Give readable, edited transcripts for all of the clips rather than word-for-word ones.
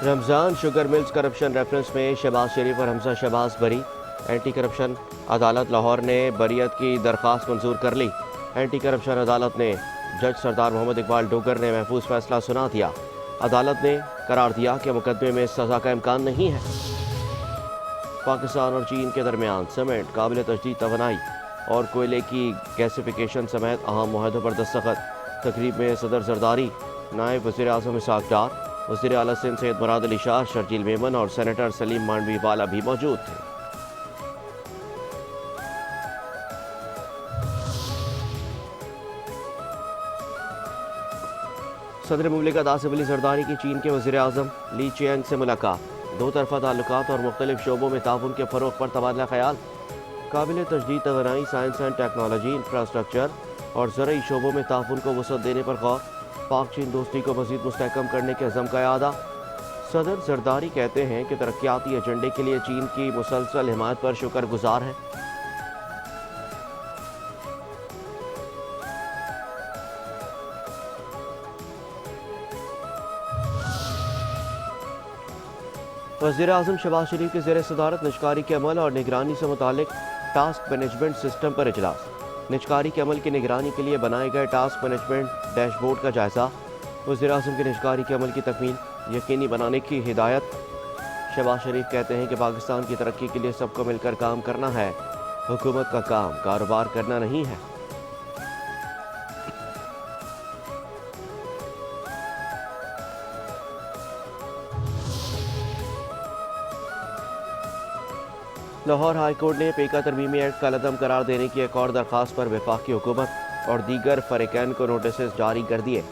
Ramzan sugar mills corruption reference में शहबाज शरीफ और हमजा शहबाज बरी। एंटी करप्शन अदालत लाहौर ने बरीयत की दरख्वास्त मंजूर कर ली। एंटी करप्शन अदालत ने जज सरदार मोहम्मद इकबाल डोगर ने महफूज फैसला सुना दिया। अदालत ने करार दिया कि मुकदमे में सजा का इम्कान नहीं है। पाकिस्तान और चीन के दरमियान सीमेंट, काबिल तजदीद तवानाई और कोयले की गैसिफिकेशन समेत अहम मुआहदों पर दस्तखत। तकरीब में सदर जरदारी, नायब वज़ीर आज़म इसहाक डार, वज़ीर आला सिंध सैयद मुराद अली शाह, शर्जील मेमन और सेनेटर सलीम मांडवी वाला भी मौजूद थे। सदर मुमलिकत आसिफ अली जरदारी की चीन के वज़ीर आज़म ली चियांग से मुलाकात। दो तरफा ताल्लुकात और मुख्तलिफ शोबों में ताउन के फ़रोग़ पर तबादला ख्याल। काबिल तजदीद तवानाई, साइंस एंड टेक्नोलॉजी, इंफ्रास्ट्रक्चर और ज़रई शोबों में ताउन को वसअत देने पर गौर। पाक चीन दोस्ती को मज़ीद मुस्तहकम करने के अज़म का इरादा। सदर जरदारी कहते हैं कि तरक्याती एजेंडे के लिए चीन की मुसलसल हिमायत पर शुक्रगुजार है। वज़ीर आज़म शहबाज शरीफ के ज़ेर सदारत निजकारी के अमल और निगरानी से मुतालिक टास्क मैनेजमेंट सिस्टम पर इजलास। निजकारी के अमल की निगरानी के लिए बनाए गए टास्क मैनेजमेंट डैशबोर्ड का जायज़ा। वज़ीर आज़म के निजकारी के अमल की तकमील यकीनी बनाने की हिदायत। शहबाज शरीफ कहते हैं कि पाकिस्तान की तरक्की के लिए सबको मिलकर काम करना है। हुकूमत का काम कारोबार करना नहीं है। लाहौर हाई कोर्ट ने पेका तरमीमी एक्ट का लदम करार देने की एक और दरख्वास्त पर वफाकी हुकूमत और दीगर फरीकैन को नोटिस जारी कर दिए।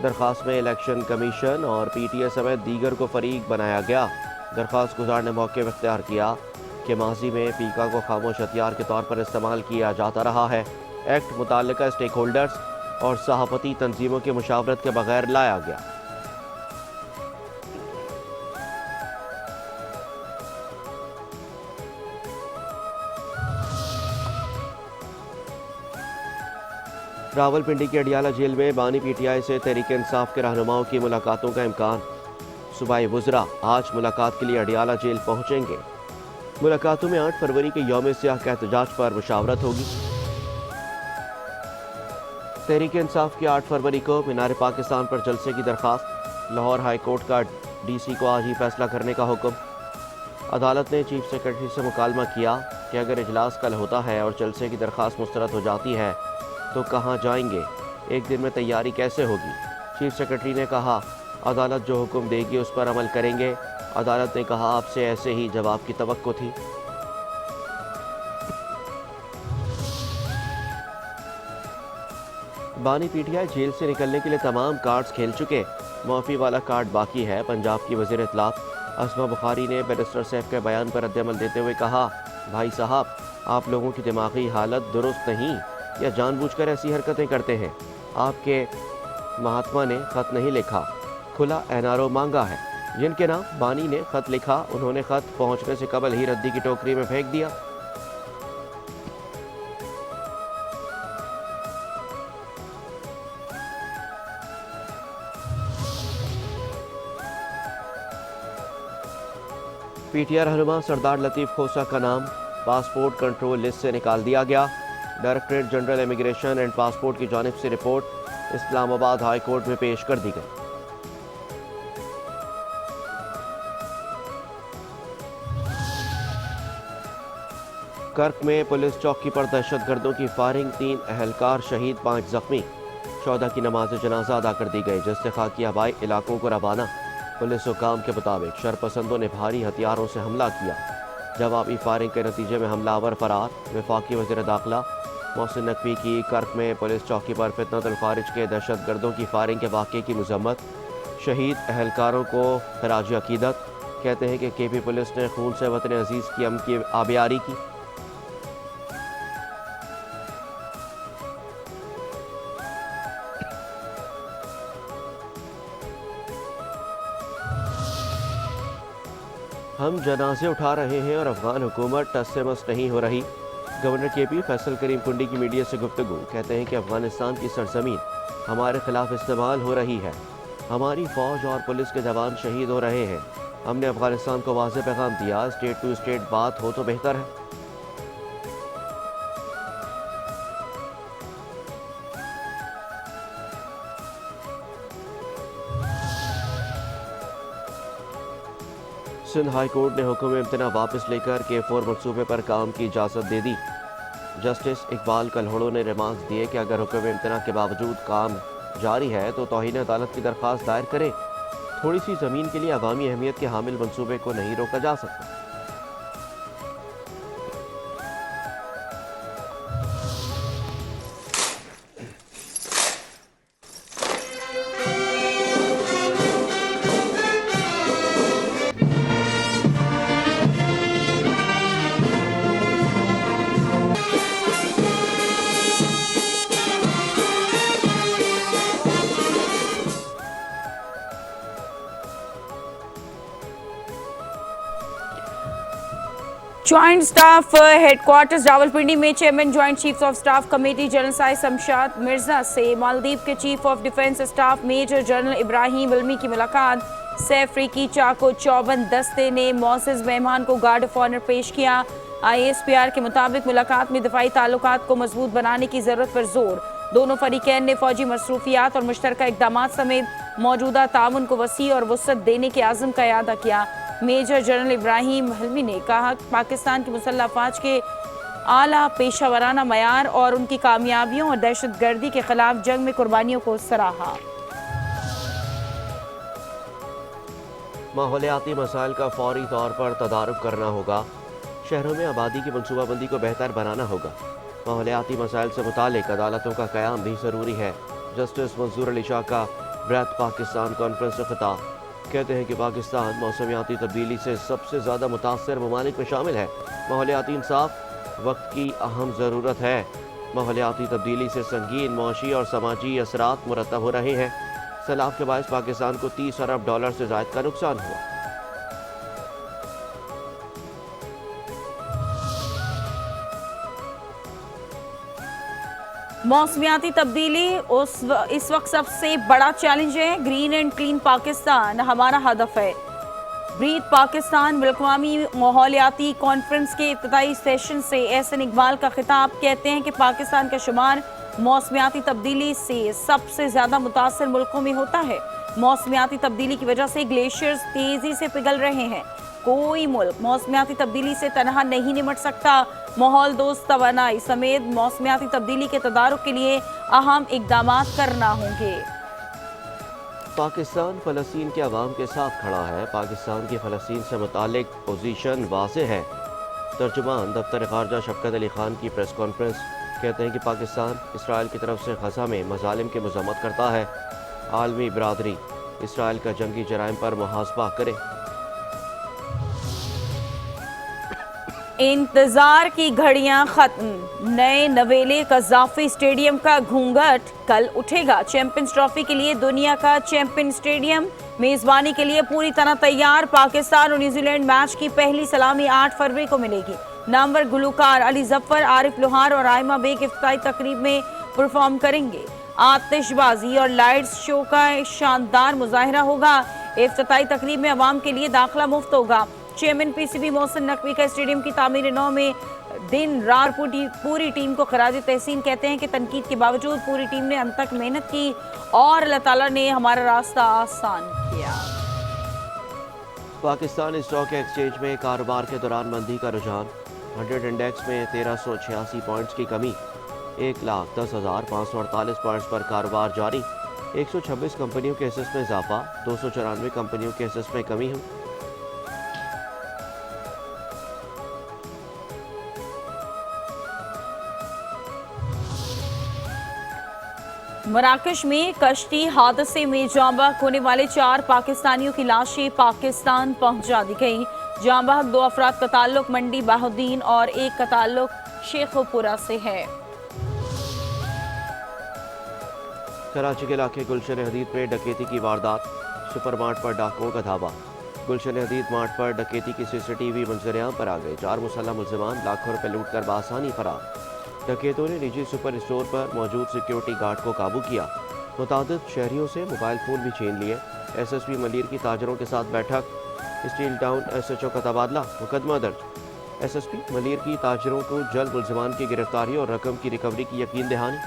दरख्वास्त में इलेक्शन कमीशन और PTA समेत दीगर को फरीक बनाया गया। दरख्वास्त गुजार ने मौके में इख्तियार किया कि माजी में पीका को खामोश हथियार के तौर पर इस्तेमाल किया जाता रहा है। एक्ट मुताल्लिका स्टेक होल्डर्स और सहाफती तंजीमों की मुशावरत के बगैर लाया गया। रावलपिंडी की अडियाला जेल में बानी PTI से तहरीक इंसाफ के रहनुमाओं की मुलाकातों का इम्कान। सूबाई वुज़रा आज मुलाकात के लिए अडियाला जेल पहुंचेंगे। मुलाकातों में 8 फरवरी के यौम सियाह के एहतजाज पर मुशावरत होगी। तहरीक इंसाफ की 8 फरवरी को मीनार पाकिस्तान पर जलसे की दरख्वास्त। लाहौर हाई कोर्ट का DC को आज ही फैसला करने का हुक्म। अदालत ने चीफ सेक्रेटरी से मुकालमा किया कि अगर इजलास कल होता है और जलसे की दरख्वास्त मुस्तरद हो जाती है तो कहाँ जाएंगे, एक दिन में तैयारी कैसे होगी। चीफ सेक्रेटरी ने कहा अदालत जो हुक्म देगी उस पर अमल करेंगे। अदालत ने कहा आपसे ऐसे ही जवाब की तवक्को थी। बानी PTI जेल से निकलने के लिए तमाम कार्ड्स खेल चुके। माफी वाला कार्ड बाकी है। पंजाब की वज़ीर इत्तलात अस्मा बुखारी ने बैरिस्टर सैफ के बयान पर रद्द-ए-अमल देते हुए कहा भाई साहब आप लोगों की दिमागी हालत दुरुस्त नहीं या जानबूझकर ऐसी हरकतें करते हैं। आपके महात्मा ने खत नहीं लिखा, खुला NRO मांगा है। जिनके नाम बानी ने खत लिखा उन्होंने खत पहुंचने से कबल ही रद्दी की टोकरी में फेंक दिया। PTI रहनुमा सरदार लतीफ़ खोसा का नाम पासपोर्ट कंट्रोल लिस्ट से निकाल दिया गया। Directorate general immigration and passport की जानिब से रिपोर्ट इस्लामाबाद हाई कोर्ट में पेश कर दी गई। कर्क में पुलिस चौकी पर दहशतगर्दों की फायरिंग, 3 अहलकार शहीद, 5 जख्मी। 14 की नमाज जनाजा अदा कर दी गई। जस्ते खाकी आबाई इलाकों को रवाना। पुलिस हुकाम के मुताबिक शरपसंदों ने भारी हथियारों से हमला किया। जवाबी फायरिंग के नतीजे में हमलावर फरार। वफाकी वज़ीर दाखिला मोहसिन नकवी की कर्क में पुलिस चौकी पर फितनतुल खारिज के दहशतगर्दों की फायरिंग के वाक़े की मज़म्मत। शहीद अहलकारों को खराज अकीदत। कहते हैं कि KP पुलिस ने खून से वतन अजीज़ की अम की आबियारी की। हम जनाजे उठा रहे हैं और अफगान हुकूमत टस से मस नहीं हो रही। गवर्नर KP फैसल करीम कुंडी की मीडिया से गुफ्तगू। कहते हैं कि अफगानिस्तान की सरजमीन हमारे खिलाफ इस्तेमाल हो रही है। हमारी फौज और पुलिस के जवान शहीद हो रहे हैं। हमने अफगानिस्तान को वाज़ेह पैगाम दिया, स्टेट टू स्टेट बात हो तो बेहतर है। सिंध हाई कोर्ट ने हुक्म इम्तना वापस लेकर K4 मनसूबे पर काम की इजाज़त दे दी। जस्टिस इकबाल कल्हड़ो ने रिमार्क्स दिए कि अगर हुक्म इम्तना के बावजूद काम जारी है तो तौहीन अदालत की दरख्वास्त दायर करें। थोड़ी सी ज़मीन के लिए अवामी अहमियत के हामिल मनसूबे को नहीं रोका जा सकता। ज्वाइंट स्टाफ हेडक्वार्टर्स रावलपिंडी में chairman joint chief of staff committee general साहिब शमशाद मिर्जा से मालदीव के chief of defence staff major general Ibrahim Ilmi की मुलाकात। सैफ अफ्रीकी चाको चौबन दस्ते ने मोअज़्ज़ज़ मेहमान को गार्ड ऑफ ऑनर पेश किया। ISPR के मुताबिक मुलाकात में दफाई ताल्लुकात को मजबूत बनाने की जरूरत पर जोर। दोनों फरीकैन ने फौजी मसरूफियात और मुश्तरका इक़दामात समेत मौजूदा ताउन को वसी और वसअत देने के आज़म का इयादा किया। मेजर जनरल इब्राहिम हल्मी ने कहा कि पाकिस्तान की मुसल्लह फ़ौज के आला पेशा वराना मयार और उनकी कामयाबियों और दहशत गर्दी के खिलाफ जंग में कुर्बानियों को सराहा। माहौलियाती मसाइल का फौरी तौर पर तदारुक करना होगा। शहरों में आबादी की मनसूबाबंदी को बेहतर बनाना होगा। माहौलियाती मसाइल से मुतालिक अदालतों का क़याम भी ज़रूरी है। जस्टिस मंजूर अली शाह का ब्रेथ पाकिस्तान कॉन्फ्रेंस से खिताब। कहते हैं कि पाकिस्तान मौसमियाती तब्दीली से सबसे ज़्यादा मुतासर ममालिक में शामिल है। माहौलियाती इंसाफ वक्त की अहम ज़रूरत है। माहौलियाती तब्दीली से संगीन मौशी और समाजी असरात मुरतब हो रहे हैं। सैलाब के बायस पाकिस्तान को $30 अरब से ज़ायद का नुकसान हुआ। मौसमियाती तब्दीली इस वक्त सबसे बड़ा चैलेंज है। ग्रीन एंड क्लीन पाकिस्तान हमारा हदफ है। ब्रीथ पाकिस्तान बिलकवामी माहौलियाती कॉन्फ्रेंस के इब्तिदाई सेशन से एहसन इकबाल का खिताब। कहते हैं कि पाकिस्तान का शुमार मौसमियाती तब्दीली से सबसे ज़्यादा मुतासर मुल्कों में होता है। मौसमियाती तब्दीली की वजह से ग्लेशियर्स तेज़ी से पिघल रहे हैं। कोई मुल्क मौसमियाती तब्दीली से तनहा नहीं निमट सकता। माहौल दोस्त तवानाई समेत मौसमियाती तब्दीली के तदारुक के लिए अहम इक़दामात करना होंगे। पाकिस्तान फ़लस्तीन के अवाम के साथ खड़ा है। पाकिस्तान की फ़लस्तीन से मुतालिक पोजीशन वाज़ेह है। तर्जुमान दफ्तर ख़ारजा शफ़कत अली ख़ान की प्रेस कॉन्फ्रेंस। कहते हैं कि पाकिस्तान इसराइल की तरफ से ग़ज़ा में मज़ालिम की मज़म्मत करता है। आलमी बरादरी इसराइल का जंगी जराइम पर मुहासबा करे। इंतजार की घड़ियां खत्म। नए नवेले कज़ाफ़ी स्टेडियम का घूंघट कल उठेगा। चैंपियंस ट्रॉफी के लिए दुनिया का चैंपियन स्टेडियम मेजबानी के लिए पूरी तरह तैयार। पाकिस्तान और न्यूजीलैंड मैच की पहली सलामी 8 फरवरी को मिलेगी। नामवर गुलकार अली जफर, आरिफ लोहार और आयमा बेग इफ्तिताई तकरीब में परफॉर्म करेंगे। आतिशबाजी और लाइट्स शो का शानदार मुजाहिरा होगा। इफ्तिताई तकरीब में अवाम के लिए दाखिला मुफ्त होगा। चेयरमैन PCB मोहसिन नकवी का स्टेडियम की तामीर नौ में दिन रात पूरी टीम को खराज तहसीन। कहते हैं कि तनकीद के बावजूद पूरी टीम ने अंत तक मेहनत की और अल्लाह ताला ने हमारा रास्ता आसान किया। पाकिस्तान स्टॉक एक्सचेंज में कारोबार के दौरान मंदी का रुझान। 100 इंडेक्स में 1386 पॉइंट्स की कमी। 1,10,548 पॉइंट्स पर कारोबार जारी। 126 कंपनियों के हिस्से में इजाफा। 294 कंपनियों के हिस्से में कमी हुई। मराकश में कश्ती हादसे में जांबाग होने वाले 4 पाकिस्तानियों की लाशें पाकिस्तान पहुंचा दी गई। जांबाग 2 अफराद का ताल्लुक मंडी बाहुद्दीन और एक का ताल्लुक शेखोपुरा से है। कराची के इलाके गुलशन हदीद में डकैती की वारदात। सुपर मार्ट पर डाकुओं का धावा। गुलशन हदीद मार्ट पर डकैती की CCTV मंजरेआम पर आ गए। 4 मुसल्लह मुल्ज़िमान लाखों रुपए लूट कर बासानी फरार। डकैतों ने निजी सुपर स्टोर पर मौजूद सिक्योरिटी गार्ड को काबू किया। मुतादिद शहरियों से मोबाइल फ़ोन भी छीन लिए। SSP मलीर की ताजरों के साथ बैठक, स्टील टाउन SHO का तबादला, मुकदमा दर्ज। SSP मलीर की ताजरों को जल्द मुलजमान की गिरफ्तारी और रकम की रिकवरी की यकीन दहानी।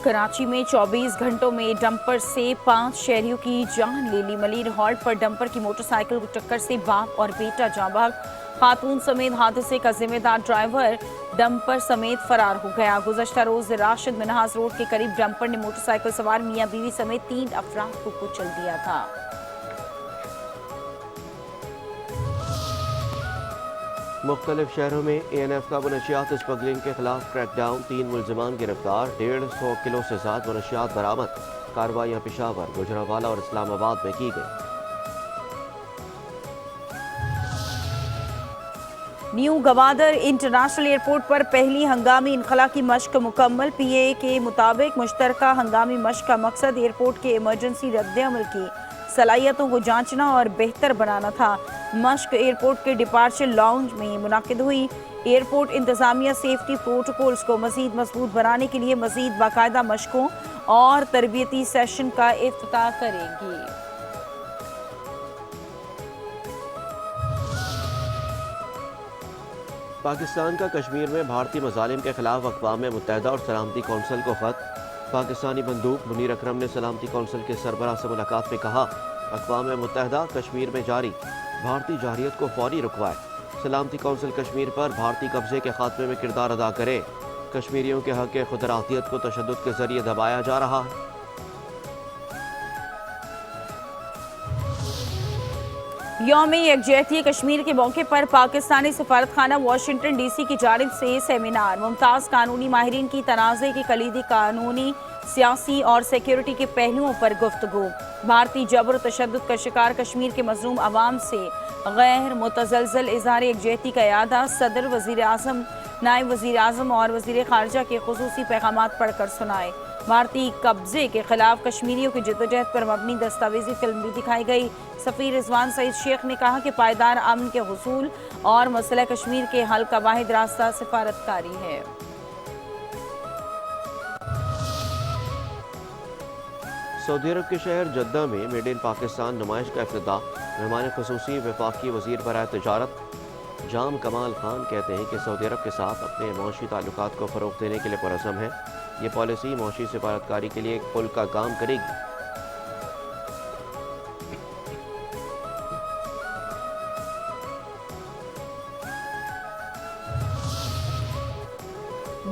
कराची में 24 घंटों में डंपर से 5 शहरियों की जान ले ली। मलीर हॉल्ट पर डंपर की मोटरसाइकिल को टक्कर से बाप और बेटा जाँ बहक। खातून समेत हादसे का जिम्मेदार ड्राइवर डंपर समेत फरार हो गया। गुज़श्ता रोज राशिद मिनहास रोड के करीब डंपर ने मोटरसाइकिल सवार मियां बीवी समेत 3 अफराद को कुचल दिया था। मुख्तलिफ शहरों में ANF का मनशियात स्मगलिंग के खिलाफ क्रैकडाउन, 3 मुलजमान गिरफ्तार, 150 किलो से ज्यादा मनशियात बरामद। कार्रवाइयाँ पेशावर, गुजरावाला और इस्लामाबाद में की गई। न्यू गवादर इंटरनेशनल एयरपोर्ट पर पहली हंगामी इनखला की मश्क मुकम्मल। PA के मुताबिक मुश्तरका हंगामी मश्क का मकसद एयरपोर्ट के इमरजेंसी रद्द-ए-अमल की सलाहियतों को जांचना और बेहतर बनाना था। मश्क एयरपोर्ट के डिपार्चर लाउंज में मुनाकिद हुई। एयरपोर्ट इंतजामिया सेफ्टी प्रोटोकॉल्स को मजीद मजबूत बनाने के लिए मजीद बाकायदा मशकों और तरबियती सेशन का इफ्तिताह करेगी। पाकिस्तान का कश्मीर में भारतीय मजालिम के खिलाफ अक़वाम मुत्तहिदा और सलामती कौंसिल को ख़त। पाकिस्तानी बंदूक मुनीर अकरम ने सलामती कौंसिल के सरबराह से मुलाकात में कहा, अक़वाम मुत्तहिदा कश्मीर में जारी भारतीय जारियत को फौरी रुकवाए। सलामती कौंसिल कश्मीर पर भारतीय कब्जे के खात्मे में किरदार अदा करे। कश्मीरियों के हक़ खुदरातियत को तशद्दुद के जरिए दबाया जा रहा है। यौम यकजहती कश्मीर के मौके पर पाकिस्तानी सफारतखाना वाशिंगटन DC की जानिब से सेमिनार। मुमताज़ कानूनी माहिरीन की तनाज़े की कलीदी कानूनी, सियासी और सिक्योरिटी के पहलुओं पर गुफ्तगू। भारतीय जबर तशद्दुद का शिकार कश्मीर के मजलूम अवाम से गैर मुतज़लज़ल इज़हार यकजहती का यादा। सदर, वज़ीर आज़म, नायब वज़ीर आज़म और वज़ीर ख़ारजा के खुसूसी पैगामात पढ़कर सुनाए। भारतीय कब्जे के खिलाफ कश्मीरियों की जद्दोजहद पर मबनी दस्तावेजी फिल्म भी दिखाई गई। सफ़ीर रिजवान सईद शेख ने कहा कि पायदार अमन के हुसूल और मसला कश्मीर के हल का वाहिद रास्ता सिफारतकारी है। सऊदी अरब के शहर जद्दा में मेड इन पाकिस्तान नुमाइश का इफ्तिताह। मेहमान खुसूसी वफाकी वज़ीर बराए तिजारत जाम कमाल खान कहते हैं कि सऊदी अरब के साथ अपने मौशी ताल्लुकात को फ़रोग़ देने के लिए पुरअज़्म है। ये पॉलिसी मौशी सिफारतकारी के लिए एक पुल का काम करेगी।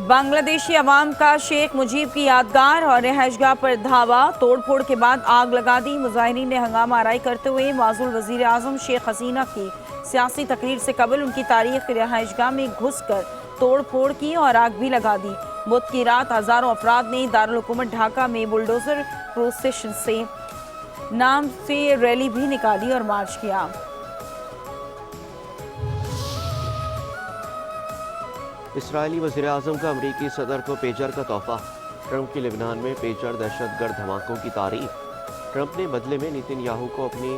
बांग्लादेशी अवाम का शेख मुजीब की यादगार और रिहाइशगाह पर धावा। तोड़फोड़ के बाद आग लगा दी। मुजाहिरीन ने हंगामा आराई करते हुए माज़ूल वज़ीर आज़म शेख हसीना की सियासी तकरीर से कबल उनकी तारीख रिहाइशगाह में घुस कर तोड़फोड़ की और आग भी लगा दी। बुध की रात हजारों अफराद ने दारुल हुकूमत ढाका में बुलडोजर प्रोसेशन से नाम से रैली भी निकाली और मार्च किया। इसराइली वज़ीर आज़म का अमरीकी सदर को पेजर का तोहफा। ट्रंप की लेबनान में पेजर दहशतगर्द धमाकों की तारीफ। ट्रंप ने बदले में नेतन्याहू को अपनी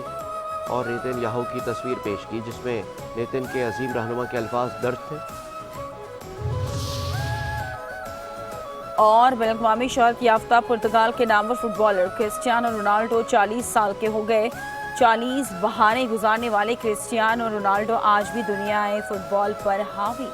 और नेतन्याहू की तस्वीर पेश की, जिसमें नेतन के अजीम रहनुमा के अल्फाज दर्ज थे। और बैनुल-अक़वामी शोहरत याफ्ता पुर्तगाल के नामवर फुटबॉलर क्रिस्टियानो रोनाल्डो 40 साल के हो गए। 40 बहाने गुजारने वाले क्रिस्टियानो रोनाल्डो आज भी दुनिया फुटबॉल पर हावी।